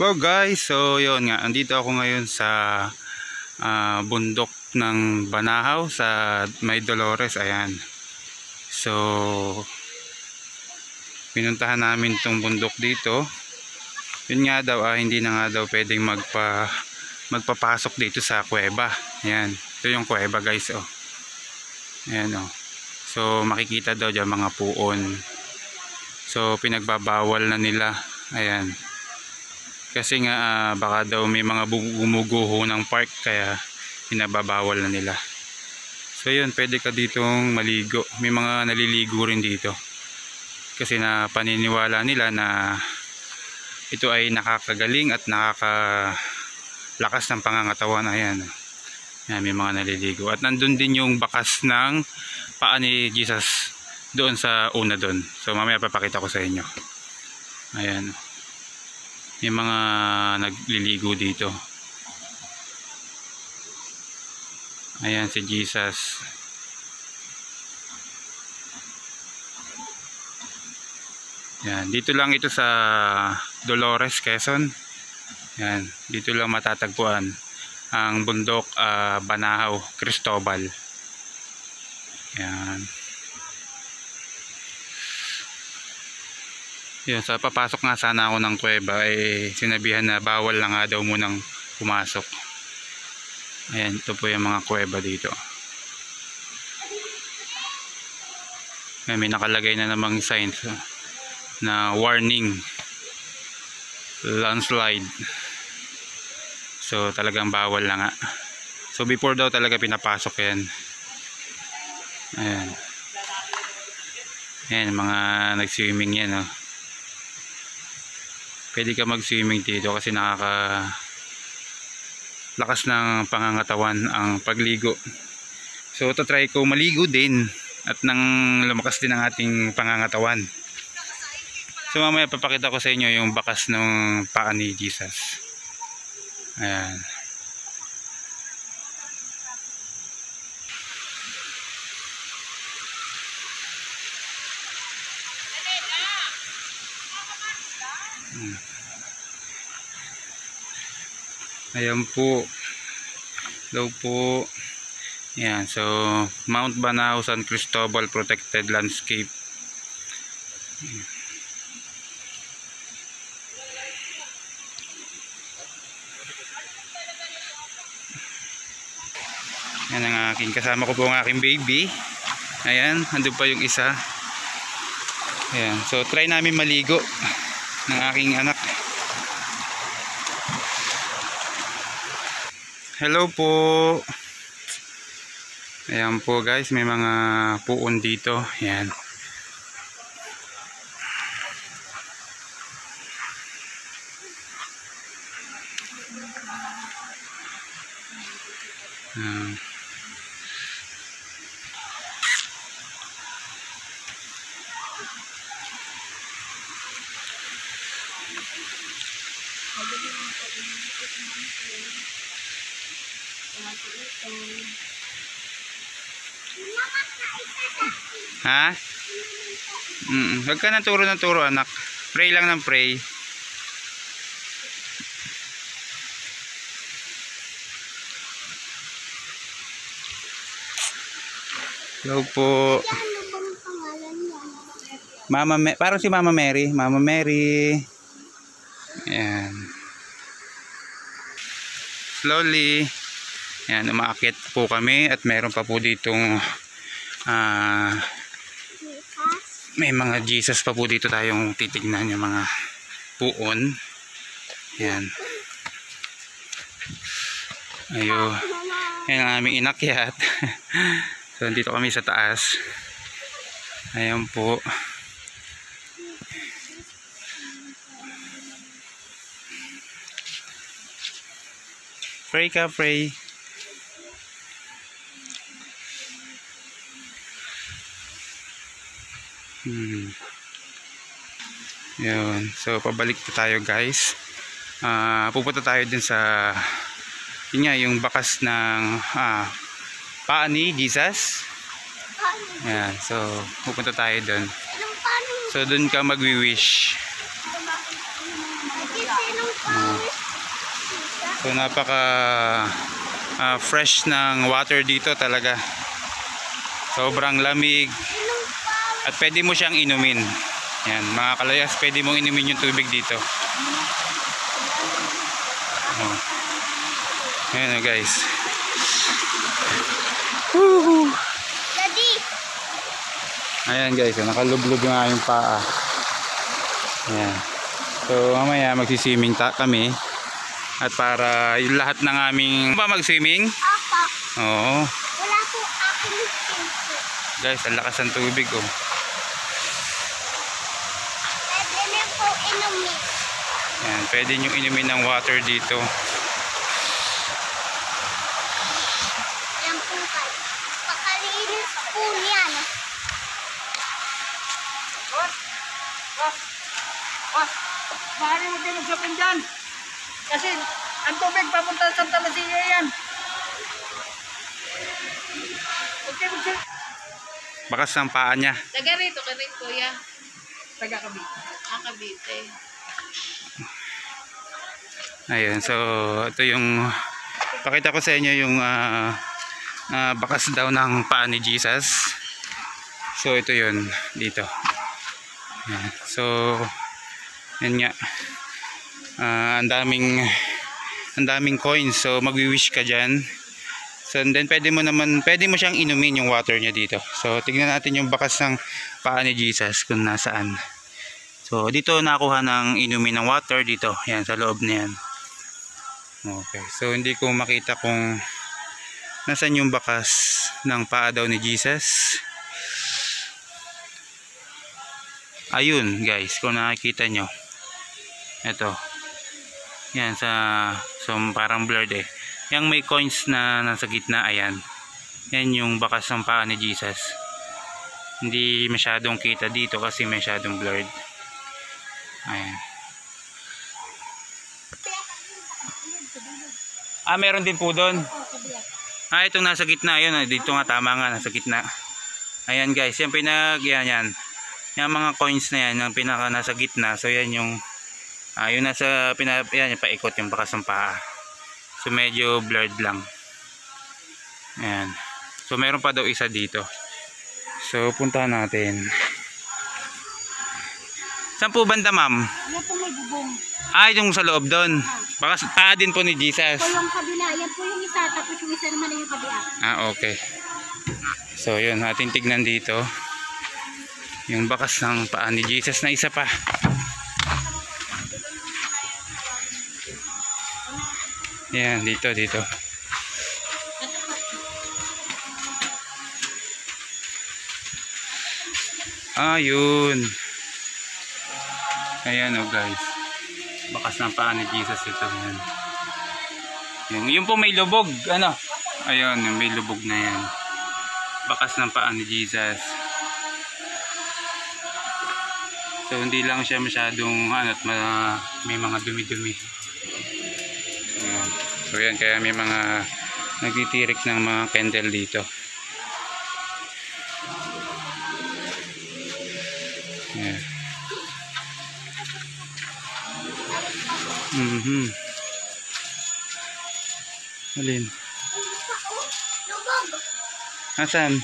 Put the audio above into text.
Well guys, so yun nga, andito ako ngayon sa bundok ng Banahaw sa May Dolores, ayan. So pinuntahan namin tong bundok dito. Yun nga daw, hindi na nga daw pwedeng magpapasok dito sa kuweba. Ayan, ito yung kuweba guys, oh. Ayan, oh. So makikita daw dyan mga puon. So pinagbabawal na nila, ayan. Kasi nga baka daw may mga gumuguho ng park, kaya pinababawal na nila. So yun, pwede ka ditong maligo. May mga naliligo rin dito. Kasi na paniniwala nila na ito ay nakakagaling at nakakalakas ng pangangatawan. Ayan. Ayan, may mga naliligo. At nandun din yung bakas ng paa ni Jesus doon sa una doon. So mamaya papakita ko sa inyo. Ayan. May mga nagliligo dito. Ayan si Jesus. Ayan, dito lang ito sa Dolores, Quezon. Ayan, dito lang matatagpuan ang bundok Banahaw, Cristobal. Ayan. Yun, sa papasok nga sana ako ng kuweba, sinabihan na bawal lang nga daw munang pumasok. Ayan, ito po yung mga kuweba dito. Ayan, may nakalagay na namang signs na warning, landslide. So talagang bawal lang nga. So before daw talaga pinapasok yan. Ayan. Ayan, mga nag-swimming yan, oh. Pwede ka mag-swimming dito kasi lakas ng pangangatawan ang pagligo. So try ko maligo din at nang lumakas din ang ating pangangatawan. So mamaya papakita ko sa inyo yung bakas ng paa ni Jesus. Ayan. Ayan po. Hello po. Ayan, so Mount Banahaw San Cristobal Protected Landscape. Ayan ang aking kasama ko po, ang aking baby. Ayan, andun pa yung isa. Ayan, so try namin maligo ng aking anak. Hello po. Ayan po guys, may mga puon dito. Ayan. Ha? Huwag ka na turo ng turo, anak. Pray lang ng pray. Hello po. Parang si Mama Mary. Mama Mary. Ayan. Slowly. Ayan, umaakyat po kami at meron pa po ditong may mga Jesus pa po dito tayong titignan, yung mga puon. Ayan. Ayo. Ayan ang aming inakyat. So dito kami sa taas. Ayan po. Pray ka, pray. Yun. So pabalik na tayo guys. Pupunta tayo din sa yun nga, yung bakas ng paa ni Jesus. Yan. So pupunta tayo dun. So dun ka magwi-wish. So napaka fresh ng water dito talaga. Sobrang lamig. At pwede mo siyang inumin. Yan, mga kalayas, pwede mong inumin yung tubig dito. Ayan guys. Woohoo! Daddy! Ayan guys, nakalublob yung aking paa. Ayan. So mamaya magsisiming kami. At para yung lahat ng aming mag-swimming? Apa. Oo. Wala po aking swimsuit. Guys, ang lakas ng tubig oh. Pwede na po inumin. Ayan, pwede nyo inumin ng water dito. Yan po kayo. Pakalinis po niyan. Maaari mo din magsapin dyan. Kasi ang tubig papunta sa Santa Lucia yan. Okay, Bakas ng paa niya. Taga rito ka rin, kuya. taga Cavite. Cavite. Ayun, so ito yung pakita ko sa inyo yung bakas daw ng paa ni Jesus. So ito yun dito. Ayan. So yan nga. Ang daming coins. So magwi-wish ka diyan. So and then pwede mo siyang inumin yung water niya dito. So tignan natin yung bakas ng paa ni Jesus kung nasaan. So dito nakuha ng inumin ng water dito. Yan sa loob na yan. Okay. So hindi ko makita kung nasaan yung bakas ng paa daw ni Jesus. Ayun guys, kung nakikita nyo. Ito. Yan so parang blurred eh. Yang may coins na nasa gitna, ayan. Yan yung bakas ng paa ni Jesus. Hindi masyadong kita dito kasi masyadong blurred. Ayan. Meron din po doon. Itong nasa gitna, yun. Dito nga, tama nga, nasa gitna. Ayan guys, yung yan. Yung mga coins na yan, yung pinaka nasa gitna. So yan yung yung nasa yan, yung paikot yung bakas ng paa. So medyo blurred lang. Ayan. So meron pa daw isa dito. So puntahan natin. Saan po banda, ma'am? Yan po may bubong. Yung sa loob doon. Bakas paa din po ni Jesus. Po yung kabila. Yan po yung isa. Tapos yung isa naman yung kabila. Okay. So yun, ating tignan dito. Yung bakas ng paa ni Jesus na isa pa. Yan, dito. Yun. Ayan guys. Bakas ng paa ni Jesus ito. Yung po may lubog. Ayun, yung may lubog na yan. Bakas ng paa ni Jesus. So hindi lang siya masyadong may mga dumi-dumi. Ayan. So yan, kaya may mga nagtitirik ng mga candle dito. Ayan. Alin? Lubog! Nasaan?